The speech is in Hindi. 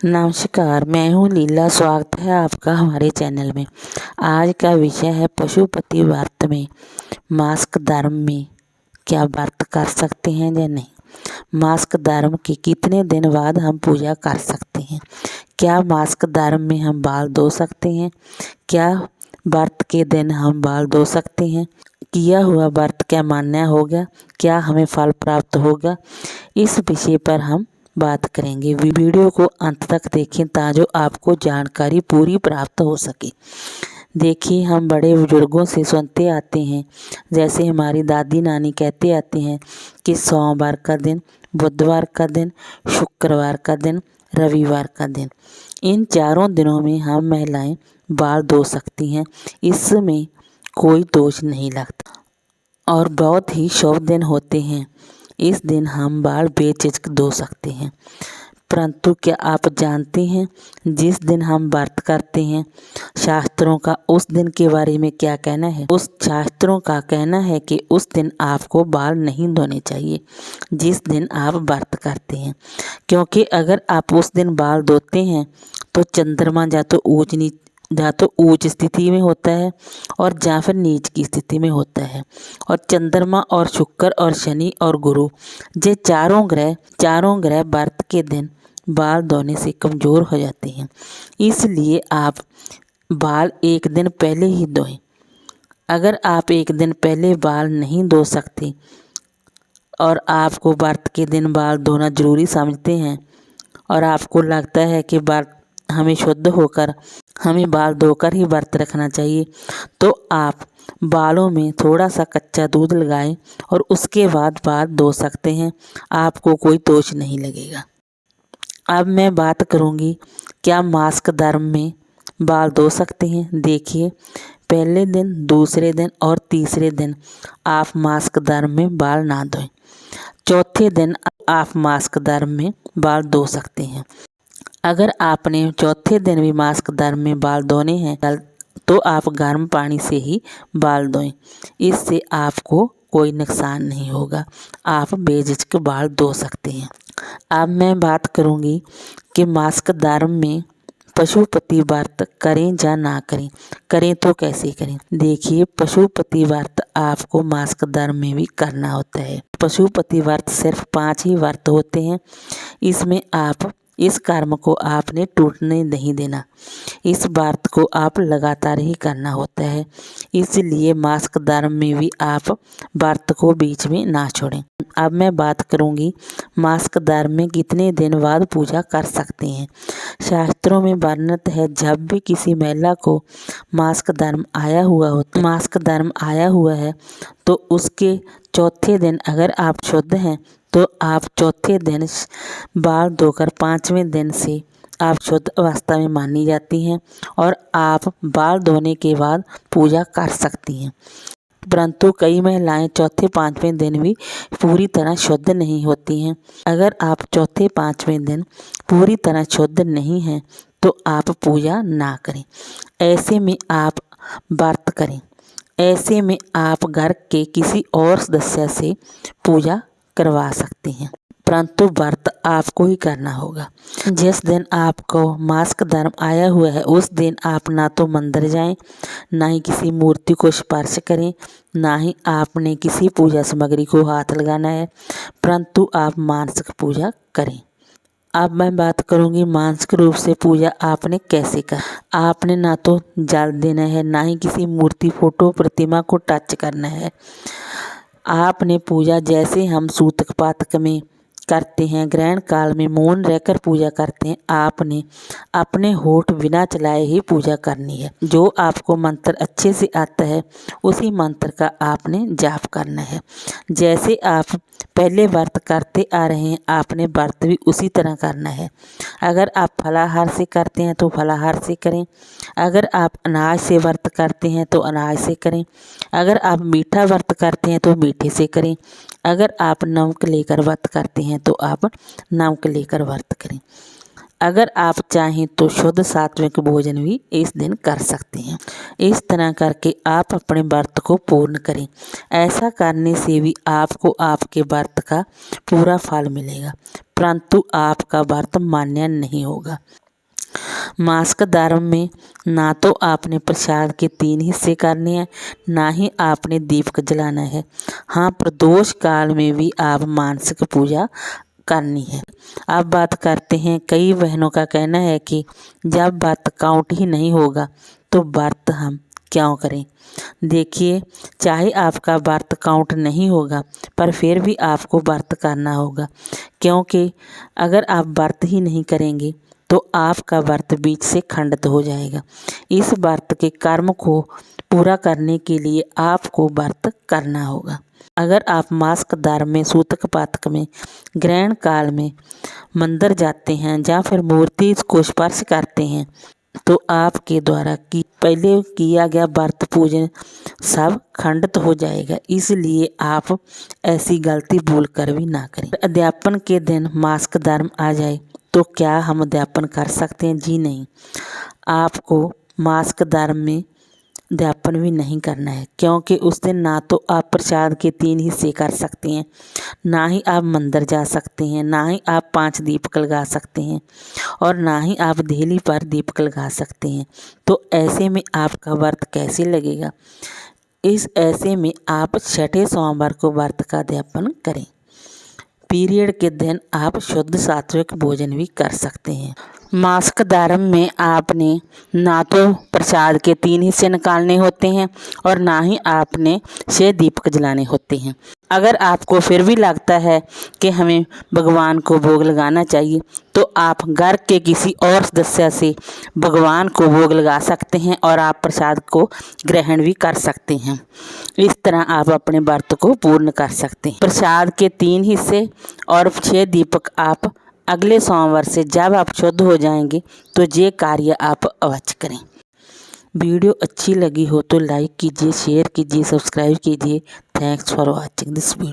नमस्कार, मैं हूँ लीला। स्वागत है आपका हमारे चैनल में। आज का विषय है पशुपति व्रत में मासिक धर्म में क्या व्रत कर सकते हैं या नहीं। मासिक धर्म के कितने दिन बाद हम पूजा कर सकते हैं। क्या मासिक धर्म में हम बाल धो सकते हैं। क्या व्रत के दिन हम बाल धो सकते हैं। किया हुआ व्रत क्या मान्य होगा। क्या हमें फल प्राप्त होगा। इस विषय पर हम बात करेंगे। वीडियो को अंत तक देखें ताकि आपको जानकारी पूरी प्राप्त हो सके। देखिए, हम बड़े बुजुर्गों से सुनते आते हैं, जैसे हमारी दादी नानी कहते आते हैं कि सोमवार का दिन, बुधवार का दिन, शुक्रवार का दिन, रविवार का दिन, इन चारों दिनों में हम महिलाएं बाल धो सकती हैं। इसमें कोई दोष नहीं लगता और बहुत ही शुभ दिन होते हैं। इस दिन हम बाल बेझिझक धो सकते हैं। परंतु क्या आप जानते हैं जिस दिन हम व्रत करते हैं शास्त्रों का उस दिन के बारे में क्या कहना है। उस शास्त्रों का कहना है कि उस दिन आपको बाल नहीं धोने चाहिए जिस दिन आप व्रत करते हैं, क्योंकि अगर आप उस दिन बाल धोते हैं तो चंद्रमा या तो ऊंच स्थिति में होता है और या फिर नीच की स्थिति में होता है। और चंद्रमा और शुक्र और शनि और गुरु ये चारों ग्रह व्रत के दिन बाल धोने से कमज़ोर हो जाते हैं। इसलिए आप बाल एक दिन पहले ही धोएं। अगर आप एक दिन पहले बाल नहीं धो सकते और आपको व्रत के दिन बाल धोना ज़रूरी समझते हैं और आपको लगता है कि व्रत हमें शुद्ध होकर हमें बाल धोकर ही व्रत रखना चाहिए, तो आप बालों में थोड़ा सा कच्चा दूध लगाएं और उसके बाद बाल धो सकते हैं। आपको कोई दोष नहीं लगेगा। अब मैं बात करूंगी क्या मासिक धर्म में बाल धो सकते हैं। देखिए, पहले दिन, दूसरे दिन और तीसरे दिन आप मासिक धर्म में बाल ना धोएं। चौथे दिन आप मासिक धर्म में बाल धो सकते हैं। अगर आपने चौथे दिन भी मासिक धर्म में बाल धोने हैं तो आप गर्म पानी से ही बाल धोएं। इससे आपको कोई नुकसान नहीं होगा। आप बेझिझक बाल धो सकते हैं। अब मैं बात करूंगी कि मासिक धर्म में पशुपति व्रत करें या ना करें। करें तो कैसे करें। देखिए, पशुपति व्रत आपको मासिक धर्म में भी करना होता है। पशुपति व्रत सिर्फ 5 ही व्रत होते हैं। इसमें आप इस कर्म को आपने टूटने नहीं देना। इस व्रत को आप लगातार ही करना होता है। इसलिए मासिक धर्म में भी आप व्रत को बीच में ना छोड़ें। अब मैं बात करूंगी मासिक धर्म में कितने दिन बाद पूजा कर सकते हैं। शास्त्रों में वर्णित है जब भी किसी महिला को मासिक धर्म आया हुआ है तो उसके चौथे दिन अगर आप शुद्ध हैं तो आप चौथे दिन बाल धोकर 5वें दिन से आप शुद्ध अवस्था में मानी जाती हैं और आप बाल धोने के बाद पूजा कर सकती हैं। परंतु कई महिलाएं चौथे 5वें दिन भी पूरी तरह शुद्ध नहीं होती हैं। अगर आप चौथे 5वें दिन पूरी तरह शुद्ध नहीं हैं तो आप पूजा ना करें। ऐसे में आप व्रत करें। ऐसे में आप घर के किसी और सदस्य से पूजा करवा सकते हैं, परंतु व्रत आपको ही करना होगा। जिस दिन आपको मासिक धर्म आया हुआ है उस दिन आप ना तो मंदिर जाएं, ना ही किसी मूर्ति को स्पर्श करें, ना ही आपने किसी पूजा सामग्री को हाथ लगाना है, परंतु आप मानसिक पूजा करें। अब मैं बात करूंगी मानसिक रूप से पूजा आपने कैसे कर। आपने ना तो जल देना है, ना ही किसी मूर्ति, फोटो, प्रतिमा को टच करना है। आपने पूजा जैसे हम सूतक पातक में करते हैं, ग्रहण काल में मौन रहकर पूजा करते हैं, आपने अपने होठ बिना चलाए ही पूजा करनी है। जो आपको मंत्र अच्छे से आता है उसी मंत्र का आपने जाप करना है। जैसे आप पहले व्रत करते आ रहे हैं आपने व्रत भी उसी तरह करना है। अगर आप फलाहार से करते हैं तो फलाहार से करें। अगर आप अनाज से व्रत करते हैं तो अनाज से करें। अगर आप मीठा व्रत करते हैं तो मीठे से करें। अगर आप नमक लेकर व्रत करते हैं तो आप नमक लेकर व्रत करें। अगर आप चाहें तो शुद्ध सात्विक भोजन भी इस दिन कर सकते हैं। इस तरह करके आप अपने व्रत को पूर्ण करें। ऐसा करने से भी आपको आपके व्रत का पूरा फल मिलेगा। परंतु आपका व्रत मान्य नहीं होगा। मासिक धर्म में ना तो आपने प्रसाद के 3 हिस्से करने हैं, ना ही आपने दीपक जलाना है। हाँ, प्रदोष काल में भी आप मानसिक पूजा करनी है। अब बात करते हैं, कई बहनों का कहना है कि जब व्रत काउंट ही नहीं होगा तो व्रत हम क्यों करें। देखिए, चाहे आपका व्रत काउंट नहीं होगा पर फिर भी आपको व्रत करना होगा, क्योंकि अगर आप व्रत ही नहीं करेंगे तो आपका व्रत बीच से खंडित हो जाएगा। इस व्रत के कर्म को पूरा करने के लिए आपको व्रत करना होगा। अगर आप मासिक धर्म में, सूतक पातक में, ग्रहण काल में मंदिर जाते हैं या फिर मूर्ति को स्पर्श करते हैं तो आपके द्वारा पहले किया गया व्रत पूजन सब खंडित हो जाएगा। इसलिए आप ऐसी गलती भूल कर भी ना करें। अध्यापन के दिन मासिक धर्म आ जाए तो क्या हम अध्यापन कर सकते हैं? जी नहीं, आपको मासिक धर्म में अध्यापन भी नहीं करना है, क्योंकि उस दिन ना तो आप प्रसाद के 3 हिस्से कर सकते हैं, ना ही आप मंदिर जा सकते हैं, ना ही आप 5 दीपक लगा सकते हैं और ना ही आप देहली पर दीपक लगा सकते हैं। तो ऐसे में आपका व्रत कैसे लगेगा? ऐसे में आप छठे सोमवार को व्रत का अध्यापन करें। पीरियड के दिन आप शुद्ध सात्विक भोजन भी कर सकते हैं। मासिक धर्म में आपने ना तो प्रसाद के 3 हिस्से निकालने होते हैं और ना ही आपने 6 दीपक जलाने होते हैं। अगर आपको फिर भी लगता है कि हमें भगवान को भोग लगाना चाहिए तो आप घर के किसी और सदस्य से भगवान को भोग लगा सकते हैं और आप प्रसाद को ग्रहण भी कर सकते हैं। इस तरह आप अपने व्रत को पूर्ण कर सकते हैं। प्रसाद के 3 हिस्से और 6 दीपक आप अगले सोमवार से जब आप शुद्ध हो जाएंगे तो ये कार्य आप अवश्य करें। वीडियो अच्छी लगी हो तो लाइक कीजिए, शेयर कीजिए, सब्सक्राइब कीजिए। Thanks for watching this video.